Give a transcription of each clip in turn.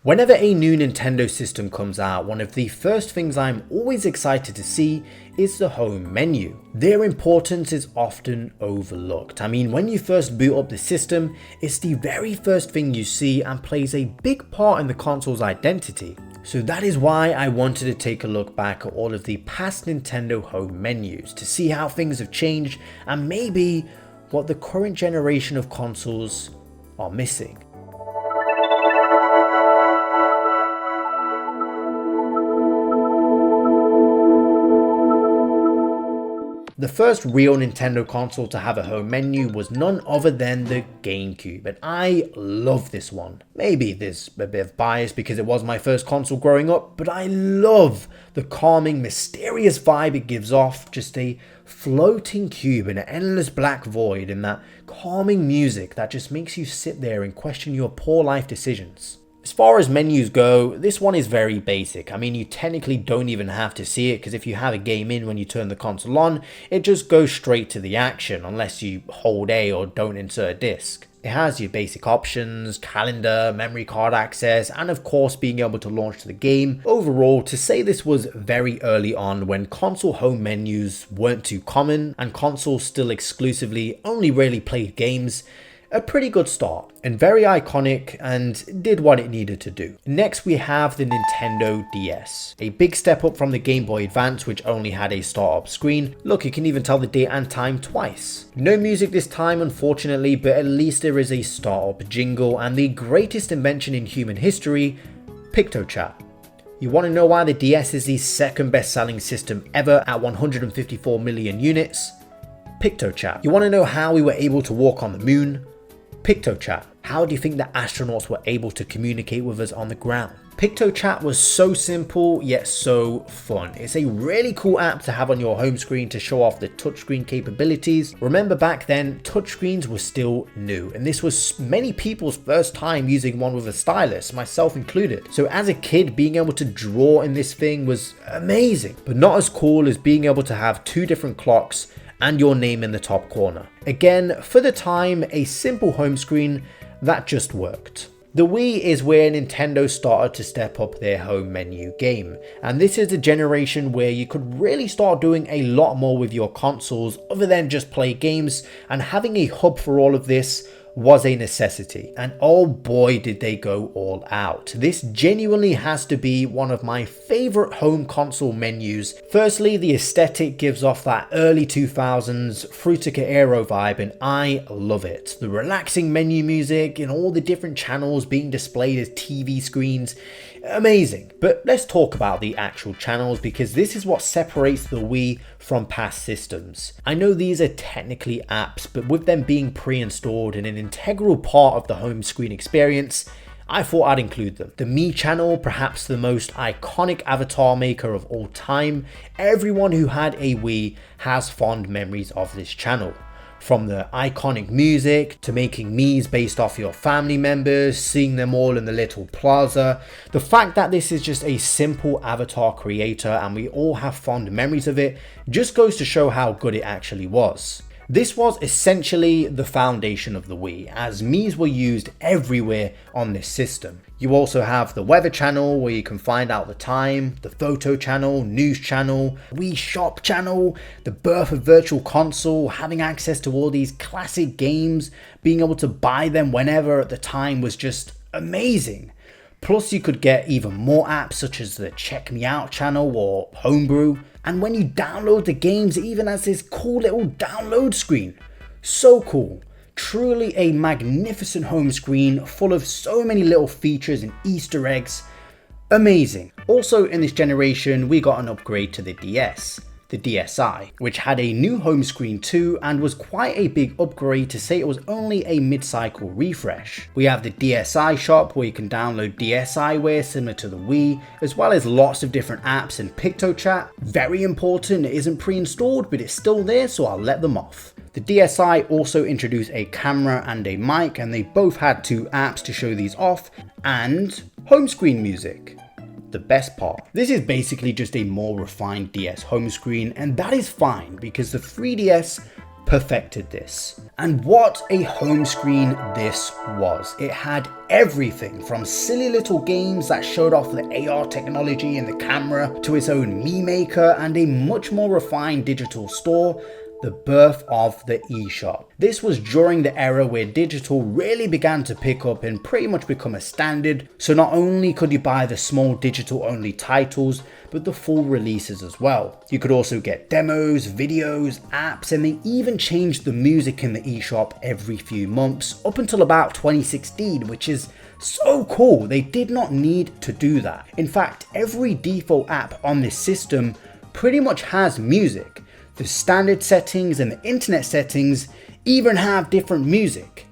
Whenever a new Nintendo system comes out, one of the first things I'm always excited to see is the home menu. Their importance is often overlooked. I mean, when you first boot up the system, it's the very first thing you see and plays a big part in the console's identity. So that is why I wanted to take a look back at all of the past Nintendo home menus to see how things have changed and maybe what the current generation of consoles are missing. The first real Nintendo console to have a home menu was none other than the GameCube, and I love this one. Maybe there's a bit of bias because it was my first console growing up, but I love the calming, mysterious vibe it gives off. Just a floating cube in an endless black void, and that calming music that just makes you sit there and question your poor life decisions. As far as menus go, this one is very basic. I mean, you technically don't even have to see it because if you have a game in when you turn the console on, it just goes straight to the action unless you hold A or don't insert a disc. It has your basic options, calendar, memory card access, and of course being able to launch the game. Overall, to say this was very early on when console home menus weren't too common and consoles still exclusively only really played games, a pretty good start and very iconic and did what it needed to do. Next we have the Nintendo DS. A big step up from the Game Boy Advance, which only had a startup screen. Look, you can even tell the date and time twice. No music this time unfortunately, but at least there is a startup jingle and the greatest invention in human history, PictoChat. You want to know why the DS is the second best selling system ever at 154 million units? PictoChat. You want to know how we were able to walk on the moon? PictoChat. How do you think the astronauts were able to communicate with us on the ground? PictoChat was so simple yet so fun. It's a really cool app to have on your home screen to show off the touchscreen capabilities. Remember back then, touchscreens were still new and this was many people's first time using one with a stylus, myself included. So as a kid, being able to draw in this thing was amazing, but not as cool as being able to have two different clocks and your name in the top corner. Again, for the time, a simple home screen that just worked. The Wii is where Nintendo started to step up their home menu game, and this is a generation where you could really start doing a lot more with your consoles other than just play games, and having a hub for all of this was a necessity, and oh boy did they go all out. This genuinely has to be one of my favorite home console menus. Firstly, the aesthetic gives off that early 2000s Fruitica Aero vibe and I love it. The relaxing menu music and all the different channels being displayed as TV screens, amazing. But let's talk about the actual channels because this is what separates the Wii from past systems. I know these are technically apps, but with them being pre-installed and an integral part of the home screen experience, I thought I'd include them. The Me channel, perhaps the most iconic avatar maker of all time. Everyone who had a Wii has fond memories of this channel. From the iconic music to making Miis based off your family members, seeing them all in the little plaza. The fact that this is just a simple avatar creator and we all have fond memories of it just goes to show how good it actually was. This was essentially the foundation of the Wii, as Miis were used everywhere on this system. You also have the weather channel where you can find out the time, the photo channel, news channel, Wii shop channel, the birth of virtual console, having access to all these classic games, being able to buy them whenever at the time was just amazing. Plus you could get even more apps such as the Check Me Out channel or Homebrew. And when you download the games, it even has this cool little download screen. So cool. Truly a magnificent home screen full of so many little features and Easter eggs. Amazing. Also in this generation, we got an upgrade to the DS. The DSi, which had a new home screen too and was quite a big upgrade to say it was only a mid-cycle refresh. We have the DSi shop where you can download DSiWare similar to the Wii, as well as lots of different apps and PictoChat. Very important, it isn't pre-installed but it's still there, so I'll let them off. The DSi also introduced a camera and a mic, and they both had two apps to show these off, and home screen music. The best part. This is basically just a more refined DS home screen, and that is fine because the 3DS perfected this. And what a home screen this was. It had everything from silly little games that showed off the AR technology in the camera to its own meme maker and a much more refined digital store. The birth of the eShop. This was during the era where digital really began to pick up and pretty much become a standard, so not only could you buy the small digital only titles, but the full releases as well. You could also get demos, videos, apps, and they even changed the music in the eShop every few months up until about 2016, which is so cool. They did not need to do that. In fact, every default app on this system pretty much has music. The standard settings and the internet settings even have different music.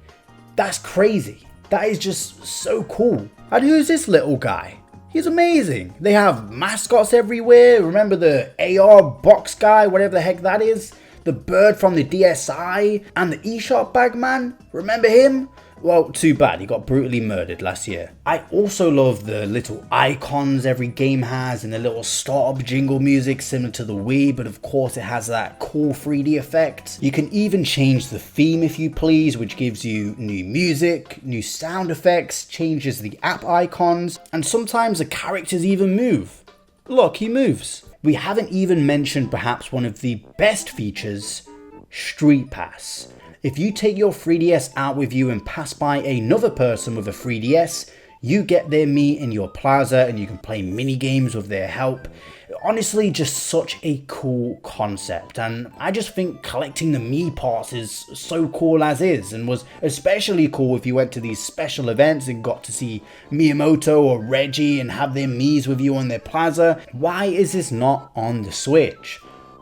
That's crazy. That is just so cool. And who's this little guy? He's amazing. They have mascots everywhere. Remember the AR box guy, whatever the heck that is? The bird from the DSi and the eShop bag man. Remember him? Well, too bad, he got brutally murdered last year. I also love the little icons every game has and the little startup jingle music similar to the Wii, but of course it has that cool 3D effect. You can even change the theme if you please, which gives you new music, new sound effects, changes the app icons, and sometimes the characters even move. Look, he moves. We haven't even mentioned perhaps one of the best features, Street Pass. If you take your 3DS out with you and pass by another person with a 3DS, you get their Mii in your plaza and you can play mini games with their help. Honestly, just such a cool concept, and I just think collecting the Mii parts is so cool as is, and was especially cool if you went to these special events and got to see Miyamoto or Reggie and have their Miis with you on their plaza. Why is this not on the Switch?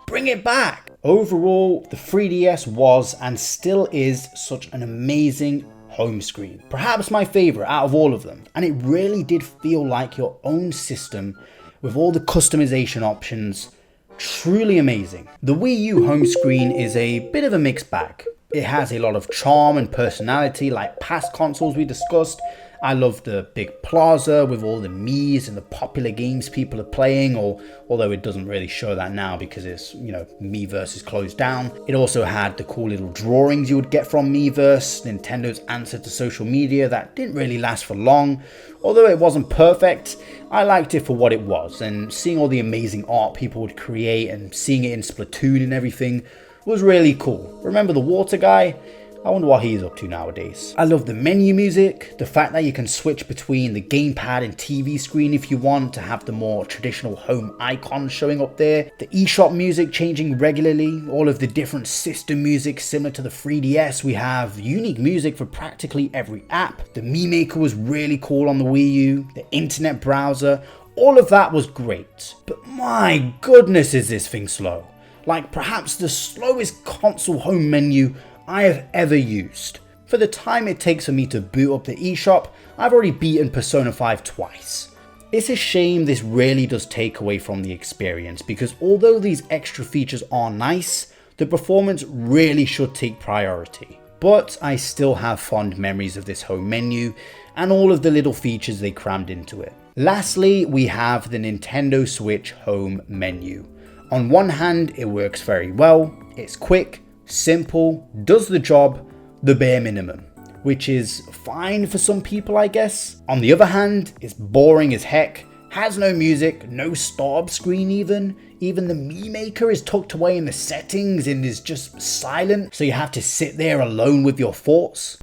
Bring it back! Overall, the 3DS was and still is such an amazing home screen. Perhaps my favorite out of all of them. And it really did feel like your own system with all the customization options. Truly amazing. The Wii U home screen is a bit of a mixed bag. It has a lot of charm and personality like past consoles we discussed. I love the big plaza with all the Miis and the popular games people are playing, although it doesn't really show that now because it's, Miiverse is closed down. It also had the cool little drawings you would get from Miiverse, Nintendo's answer to social media that didn't really last for long. Although it wasn't perfect, I liked it for what it was, and seeing all the amazing art people would create and seeing it in Splatoon and everything was really cool. Remember the water guy? I wonder what he's up to nowadays. I love the menu music, the fact that you can switch between the gamepad and TV screen if you want to have the more traditional home icons showing up there, the eShop music changing regularly, all of the different system music similar to the 3DS. We have unique music for practically every app. The Mii Maker was really cool on the Wii U, the internet browser, all of that was great. But my goodness, is this thing slow. Like perhaps the slowest console home menu I have ever used. For the time it takes for me to boot up the eShop, I've already beaten Persona 5 twice. It's a shame this really does take away from the experience, because although these extra features are nice, the performance really should take priority. But I still have fond memories of this home menu and all of the little features they crammed into it. Lastly, we have the Nintendo Switch home menu. On one hand, it works very well, it's quick, simple, does the job, the bare minimum, which is fine for some people, I guess. On the other hand, it's boring as heck, has no music, no start screen even the Mii Maker is tucked away in the settings and is just silent, so you have to sit there alone with your thoughts.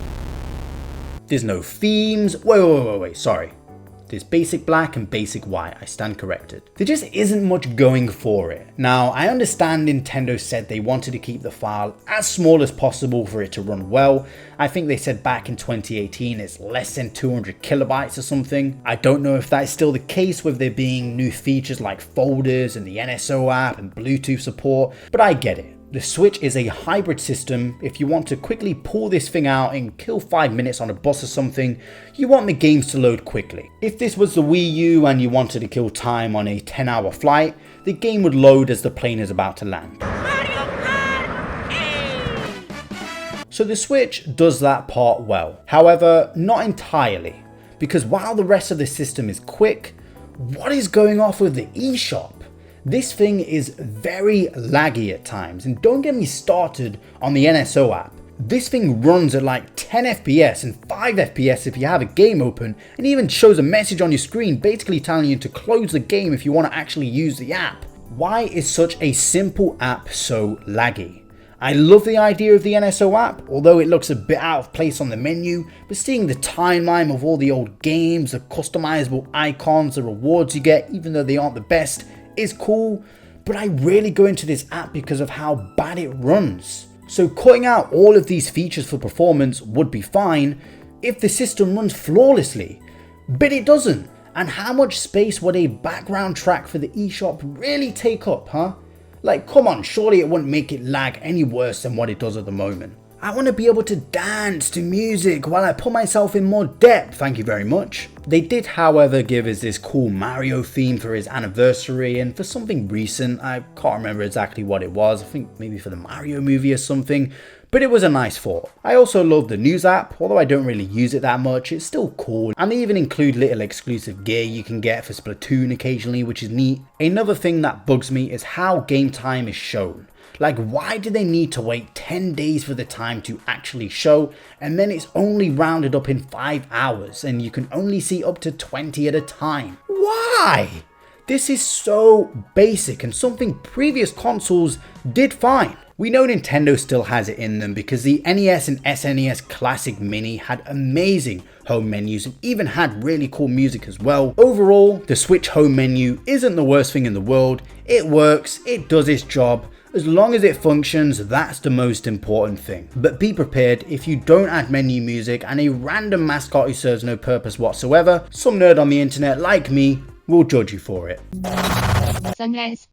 There's no themes, wait, sorry. There's basic black and basic white, I stand corrected. There just isn't much going for it. Now, I understand Nintendo said they wanted to keep the file as small as possible for it to run well. I think they said back in 2018 it's less than 200 kilobytes or something. I don't know if that is still the case with there being new features like folders and the NSO app and Bluetooth support, but I get it. The Switch is a hybrid system. If you want to quickly pull this thing out and kill 5 minutes on a bus or something, you want the games to load quickly. If this was the Wii U and you wanted to kill time on a 10-hour flight, the game would load as the plane is about to land. So the Switch does that part well. However, not entirely, because while the rest of the system is quick, what is going off with the eShop? This thing is very laggy at times, and don't get me started on the NSO app. This thing runs at like 10 FPS and 5 FPS if you have a game open, and even shows a message on your screen basically telling you to close the game if you want to actually use the app. Why is such a simple app so laggy? I love the idea of the NSO app, although it looks a bit out of place on the menu, but seeing the timeline of all the old games, the customizable icons, the rewards you get, even though they aren't the best, is cool, but I really go into this app because of how bad it runs. So cutting out all of these features for performance would be fine if the system runs flawlessly, but it doesn't. And how much space would a background track for the eShop really take up, huh? Like, come on, surely it wouldn't make it lag any worse than what it does at the moment. I want to be able to dance to music while I put myself in more depth, thank you very much. They did, however, give us this cool Mario theme for his anniversary, and for something recent, I can't remember exactly what it was, I think maybe for the Mario movie or something, but it was a nice thought. I also love the news app, although I don't really use it that much, it's still cool, and they even include little exclusive gear you can get for Splatoon occasionally, which is neat. Another thing that bugs me is how game time is shown. Like, why do they need to wait 10 days for the time to actually show, and then it's only rounded up in 5 hours and you can only see up to 20 at a time? Why? This is so basic and something previous consoles did fine. We know Nintendo still has it in them because the NES and SNES Classic Mini had amazing home menus and even had really cool music as well. Overall, the Switch home menu isn't the worst thing in the world. It works, it does its job. As long as it functions, that's the most important thing. But be prepared, if you don't add menu music and a random mascot who serves no purpose whatsoever, some nerd on the internet like me will judge you for it. Sunrise.